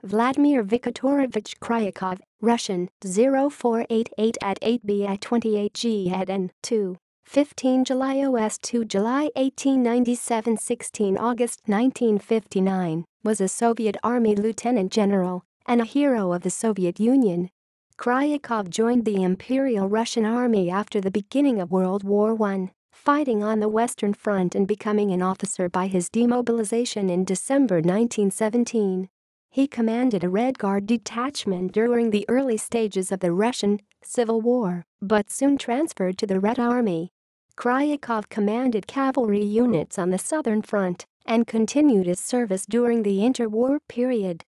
Vladimir Vikotorovich Kryukov, Russian, 0488 at 8B at 28G at N2. 15 July OS 2 July 1897 16 August 1959, was a Soviet Army lieutenant general and a hero of the Soviet Union. Kryukov joined the Imperial Russian Army after the beginning of World War I, fighting on the Western Front and becoming an officer by his demobilization in December 1917. He commanded a Red Guard detachment during the early stages of the Russian Civil War, but soon transferred to the Red Army. Kryukov commanded cavalry units on the Southern Front and continued his service during the interwar period.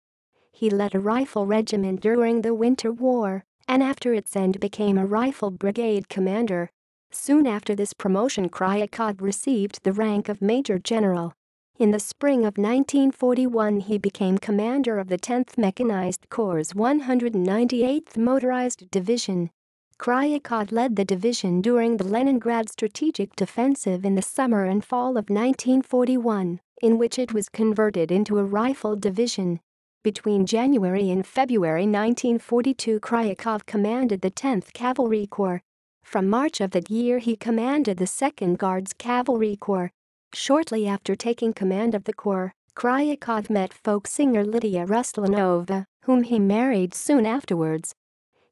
He led a rifle regiment during the Winter War and after its end became a rifle brigade commander. Soon after this promotion, Kryukov received the rank of Major General. In the spring of 1941 he became commander of the 10th Mechanized Corps' 198th Motorized Division. Kryukov led the division during the Leningrad Strategic Defensive in the summer and fall of 1941, in which it was converted into a rifle division. Between January and February 1942 Kryukov commanded the 10th Cavalry Corps. From March of that year he commanded the 2nd Guards Cavalry Corps. Shortly after taking command of the corps, Kryukov met folk singer Lidia Ruslanova, whom he married soon afterwards.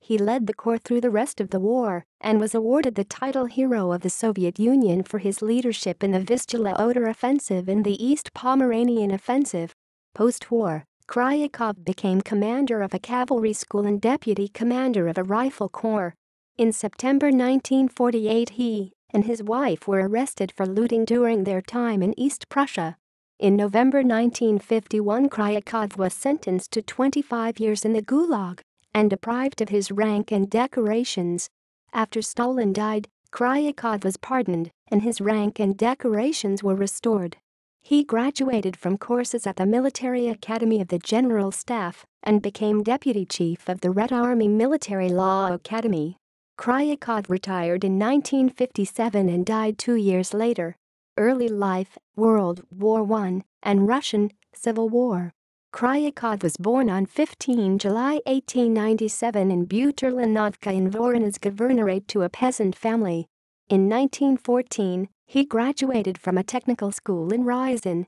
He led the corps through the rest of the war and was awarded the title Hero of the Soviet Union for his leadership in the Vistula Oder Offensive and the East Pomeranian Offensive. Post-war, Kryukov became commander of a cavalry school and deputy commander of a rifle corps. In September 1948 he and his wife were arrested for looting during their time in East Prussia. In November 1951 Kryukov was sentenced to 25 years in the Gulag and deprived of his rank and decorations. After Stalin died, Kryukov was pardoned and his rank and decorations were restored. He graduated from courses at the Military Academy of the General Staff and became deputy chief of the Red Army Military Law Academy. Kryukov retired in 1957 and died 2 years later. Early life, World War I and Russian Civil War. Kryukov was born on 15 July 1897 in Buterlanovka in Voronezh Governorate to a peasant family. In 1914, he graduated from a technical school in Ryazan.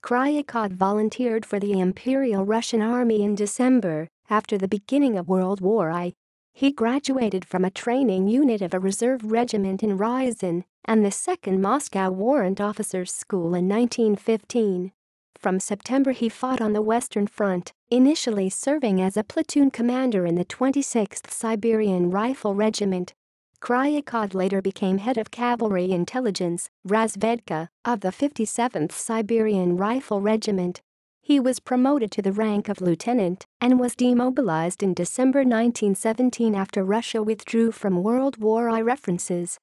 Kryukov volunteered for the Imperial Russian Army in December, after the beginning of World War I. He graduated from a training unit of a reserve regiment in Ryazan and the 2nd Moscow Warrant Officers' School in 1915. From September he fought on the Western Front, initially serving as a platoon commander in the 26th Siberian Rifle Regiment. Kryukov later became head of cavalry intelligence, Razvedka, of the 57th Siberian Rifle Regiment. He was promoted to the rank of lieutenant and was demobilized in December 1917 after Russia withdrew from World War I. References